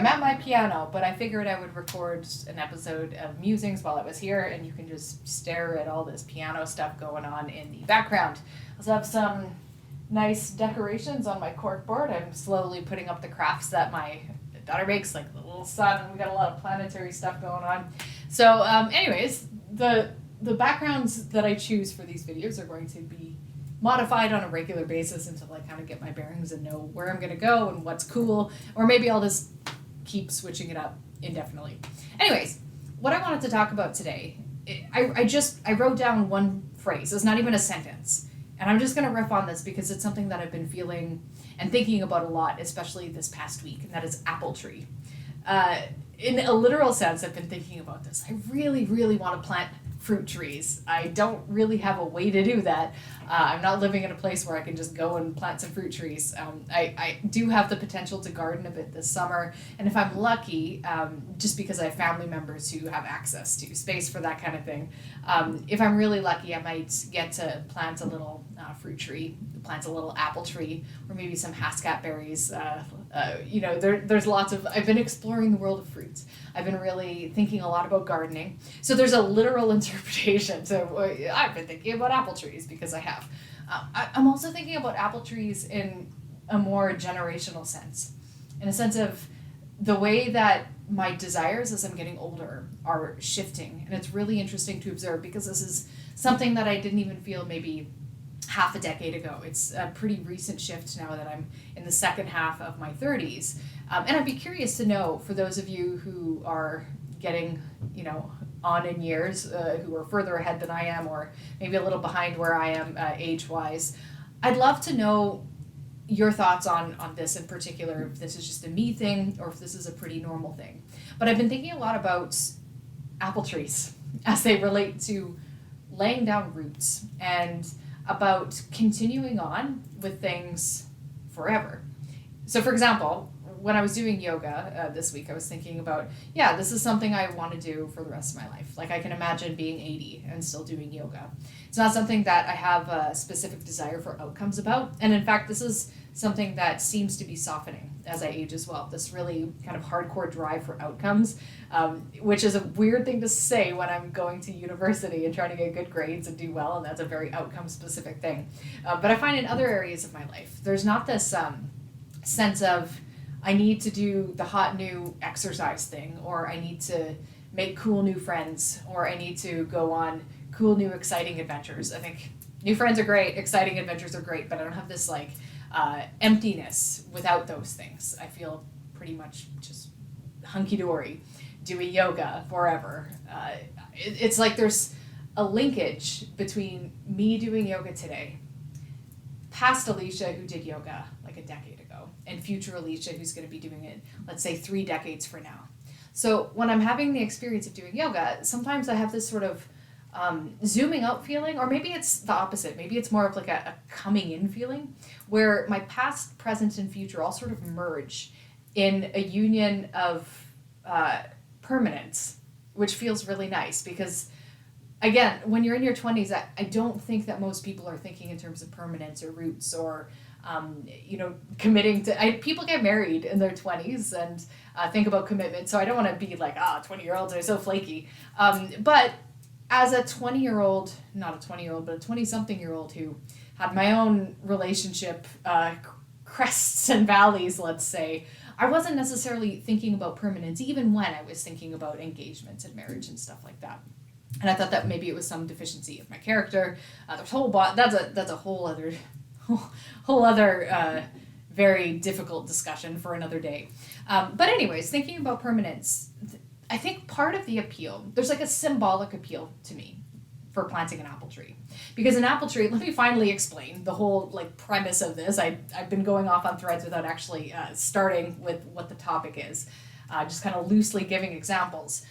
at my piano, but I figured I would record an episode of musings while I was here, and you can just stare at all this piano stuff going on in the background. I also have some nice decorations on my cork board. I'm slowly putting up the crafts that my daughter makes, like the little sun. We got a lot of planetary stuff going on. So, anyways, the backgrounds that I choose for these videos are going to be modified on a regular basis until I kind of get my bearings and know where I'm going to go and what's cool, or maybe I'll just keep switching it up indefinitely. Anyways, what I wanted to talk about today, I wrote down one phrase. It's not even a sentence. And I'm just going to riff on this because it's something that I've been feeling and thinking about a lot, especially this past week, and that is apple tree. In a literal sense, I've been thinking about this. I really, really want to plant fruit trees. I don't really have a way to do that. I'm not living in a place where I can just go and plant some fruit trees. I do have the potential to garden a bit this summer, and if I'm lucky, just because I have family members who have access to space for that kind of thing, if I'm really lucky, I might get to plant a little fruit tree, plant a little apple tree, or maybe some hascat berries. There's lots of, I've been exploring the world of fruits. I've been really thinking a lot about gardening. So there's a literal interpretation. So I've been thinking about apple trees because I have. I'm also thinking about apple trees in a more generational sense, in a sense of the way that my desires as I'm getting older are shifting. And it's really interesting to observe because this is something that I didn't even feel maybe half a decade ago. It's a pretty recent shift now that I'm in the second half of my 30s. And I'd be curious to know, for those of you who are getting, on in years, who are further ahead than I am, or maybe a little behind where I am age-wise, I'd love to know your thoughts on this in particular, if this is just a me thing or if this is a pretty normal thing. But I've been thinking a lot about apple trees as they relate to laying down roots and about continuing on with things forever. So for example, when I was doing yoga this week, I was thinking about, this is something I want to do for the rest of my life. Like I can imagine being 80 and still doing yoga. It's not something that I have a specific desire for outcomes about. And in fact, this is something that seems to be softening as I age as well. This really kind of hardcore drive for outcomes, which is a weird thing to say when I'm going to university and trying to get good grades and do well. And that's a very outcome specific thing. But I find in other areas of my life, there's not this sense of, I need to do the hot new exercise thing, or I need to make cool new friends, or I need to go on cool new exciting adventures. I think new friends are great, exciting adventures are great, but I don't have this emptiness without those things. I feel pretty much just hunky-dory doing yoga forever. It's like there's a linkage between me doing yoga today, past Allysia who did yoga like a decade ago, and future Allysia who's going to be doing it, let's say 3 decades from now. So when I'm having the experience of doing yoga, sometimes I have this sort of zooming out feeling, or maybe it's the opposite. Maybe it's more of like a coming in feeling where my past, present, and future all sort of merge in a union of permanence, which feels really nice because, again, when you're in your 20s, I don't think that most people are thinking in terms of permanence or roots or committing to, people get married in their 20s and think about commitment. So I don't want to be like, 20-year-olds are so flaky. But as a 20-year-old, not a 20-year-old, but a 20-something-year-old who had my own relationship crests and valleys, let's say, I wasn't necessarily thinking about permanence, even when I was thinking about engagement and marriage and stuff like that. And I thought that maybe it was some deficiency of my character. That's a whole other very difficult discussion for another day. But anyways, thinking about permanence, I think part of the appeal, there's like a symbolic appeal to me for planting an apple tree. Because an apple tree, let me finally explain the whole premise of this. I've been going off on threads without actually starting with what the topic is, just kind of loosely giving examples.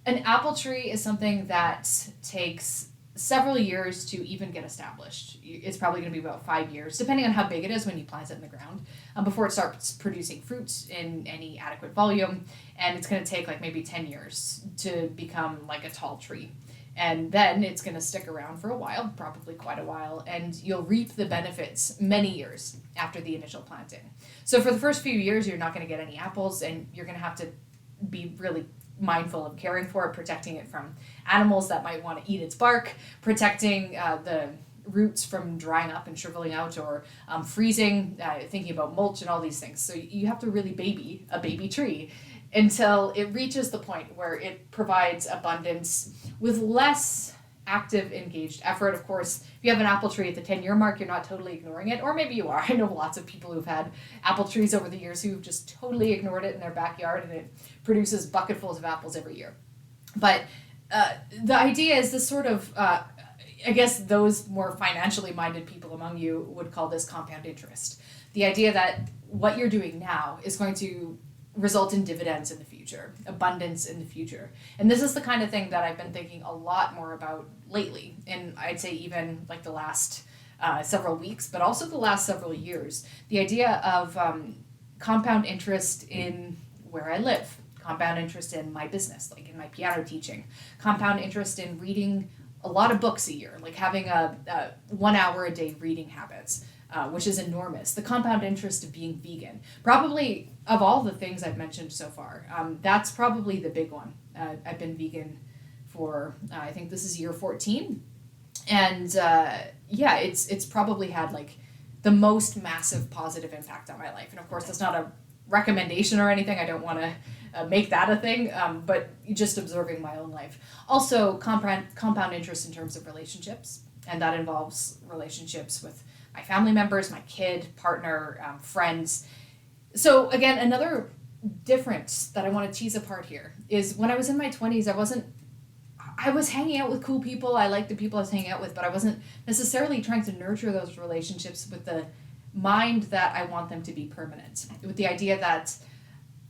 An apple tree is something that takes several years to even get established. It's probably going to be about 5 years, depending on how big it is when you plant it in the ground, before it starts producing fruit in any adequate volume. And it's going to take maybe 10 years to become a tall tree. And then it's going to stick around for a while, probably quite a while, and you'll reap the benefits many years after the initial planting. So for the first few years, you're not going to get any apples, and you're going to have to be really mindful of caring for it, protecting it from animals that might want to eat its bark, protecting the roots from drying up and shriveling out, or freezing, thinking about mulch and all these things. So you have to really baby a baby tree until it reaches the point where it provides abundance with less active, engaged effort. Of course, if you have an apple tree at the 10-year mark, you're not totally ignoring it, or maybe you are. I know lots of people who've had apple trees over the years who've just totally ignored it in their backyard, and it produces bucketfuls of apples every year. But the idea is this sort of, I guess those more financially minded people among you would call this compound interest. The idea that what you're doing now is going to result in dividends in the future, abundance in the future. And this is the kind of thing that I've been thinking a lot more about lately, and I'd say even like the last several weeks, but also the last several years. The idea of compound interest in where I live, compound interest in my business, like in my piano teaching, compound interest in reading a lot of books a year, like having a 1 hour a day reading habits, which is enormous. The compound interest of being vegan. Probably, of all the things I've mentioned so far, that's probably the big one. I've been vegan for, I think this is year 14. And yeah, it's probably had like the most massive positive impact on my life. And of course, that's not a recommendation or anything. I don't want to make that a thing, but just observing my own life. Also, compound interest in terms of relationships. And that involves relationships with my family members, my kid, partner, friends. So again, another difference that I want to tease apart here is when I was in my 20s, I was hanging out with cool people. I liked the people I was hanging out with, but I wasn't necessarily trying to nurture those relationships with the mind that I want them to be permanent, with the idea that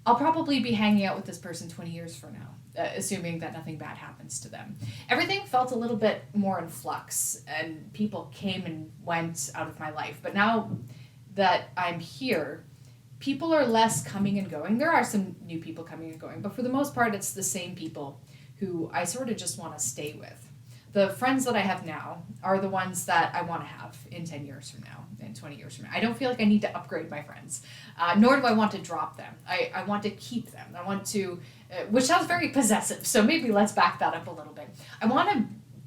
I'll probably be hanging out with this person 20 years from now, assuming that nothing bad happens to them. Everything felt a little bit more in flux, and people came and went out of my life. But now that I'm here, people are less coming and going. There are some new people coming and going, but for the most part, it's the same people who I sort of just want to stay with. The friends that I have now are the ones that I want to have in 10 years from now, in 20 years from now. I don't feel like I need to upgrade my friends, nor do I want to drop them. I want to keep them. I want to, which sounds very possessive, so maybe let's back that up a little bit. I want to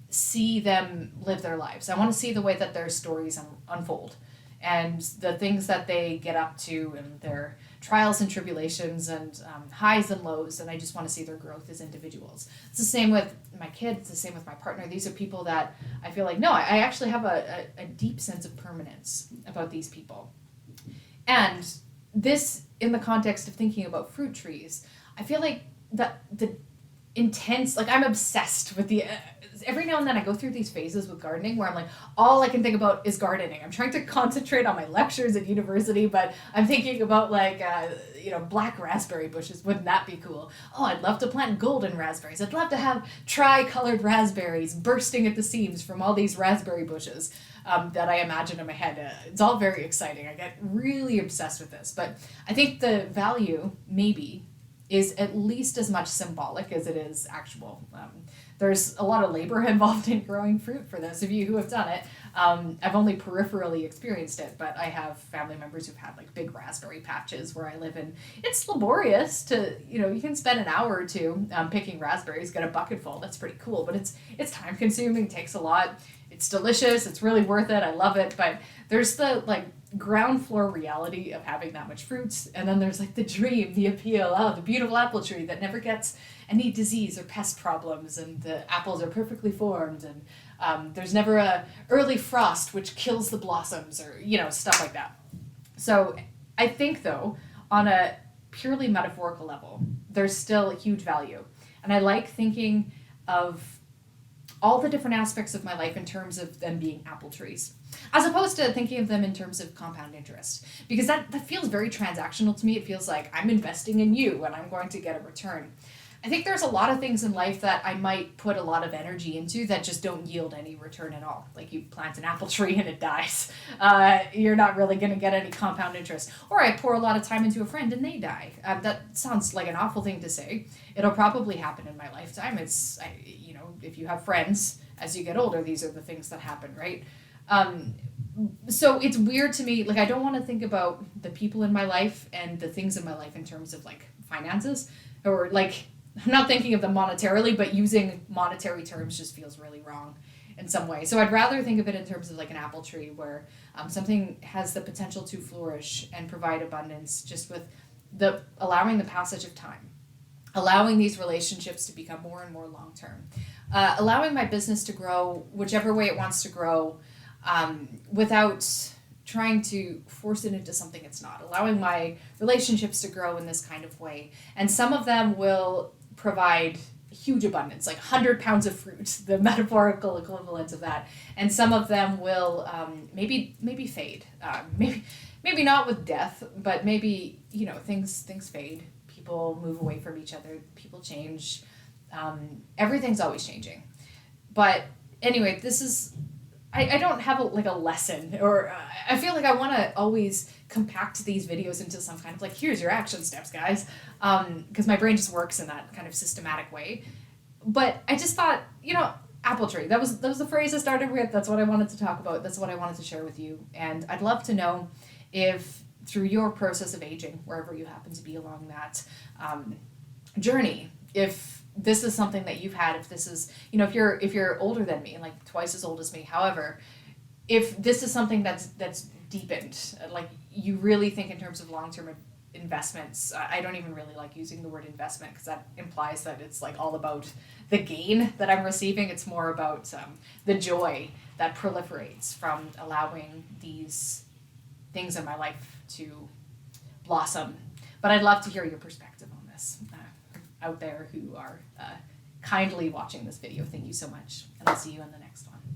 see them live their lives. I want to see the way that their stories unfold, and the things that they get up to, and their trials and tribulations, and highs and lows, and I just want to see their growth as individuals. It's the same with my kids, it's the same with my partner. These are people that I feel like, no, I actually have a deep sense of permanence about these people. And this, in the context of thinking about fruit trees, I feel like the intense, like I'm obsessed with the, every now and then I go through these phases with gardening where I'm like, all I can think about is gardening. I'm trying to concentrate on my lectures at university, but I'm thinking about like, black raspberry bushes. Wouldn't that be cool? Oh, I'd love to plant golden raspberries. I'd love to have tri-colored raspberries bursting at the seams from all these raspberry bushes that I imagine in my head. It's all very exciting. I get really obsessed with this, but I think the value maybe is at least as much symbolic as it is actual. There's a lot of labor involved in growing fruit for those of you who have done it. I've only peripherally experienced it, but I have family members who've had like big raspberry patches where I live in. It's laborious to, you can spend an hour or two picking raspberries, get a bucket full. That's pretty cool, but it's time consuming, takes a lot. It's delicious. It's really worth it. I love it. But there's the like ground floor reality of having that much fruits. And then there's like the dream, the appeal, the beautiful apple tree that never gets any disease or pest problems, and the apples are perfectly formed, and there's never a early frost which kills the blossoms, or stuff like that. So I think though, on a purely metaphorical level, there's still a huge value. And I like thinking of all the different aspects of my life in terms of them being apple trees, as opposed to thinking of them in terms of compound interest, because that feels very transactional to me. It feels like I'm investing in you and I'm going to get a return. I think there's a lot of things in life that I might put a lot of energy into that just don't yield any return at all. Like you plant an apple tree and it dies. You're not really going to get any compound interest. Or I pour a lot of time into a friend and they die. That sounds like an awful thing to say. It'll probably happen in my lifetime. If you have friends, as you get older, these are the things that happen, right? So it's weird to me. Like, I don't want to think about the people in my life and the things in my life in terms of like finances, or like, I'm not thinking of them monetarily, but using monetary terms just feels really wrong in some way. So I'd rather think of it in terms of like an apple tree where something has the potential to flourish and provide abundance just with allowing the passage of time, allowing these relationships to become more and more long-term, allowing my business to grow whichever way it wants to grow, without trying to force it into something it's not, allowing my relationships to grow in this kind of way. And some of them will provide huge abundance, like 100 pounds of fruit, the metaphorical equivalent of that. And some of them will maybe fade. Maybe not with death, but maybe, things fade. People move away from each other. People change. Everything's always changing. But anyway, this is... I don't have a lesson, or I feel like I want to always compact these videos into some kind of like, here's your action steps, guys, because my brain just works in that kind of systematic way. But I just thought, apple tree, that was the phrase I started with. That's what I wanted to talk about. That's what I wanted to share with you. And I'd love to know if through your process of aging, wherever you happen to be along that journey, if this is something that you've had, if this is, if you're older than me, like twice as old as me, however, if this is something that's deepened, like you really think in terms of long-term investments. I don't even really like using the word investment because that implies that it's like all about the gain that I'm receiving. It's more about the joy that proliferates from allowing these things in my life to blossom. But I'd love to hear your perspective on this. Out there who are kindly watching this video. Thank you so much, and I'll see you in the next one.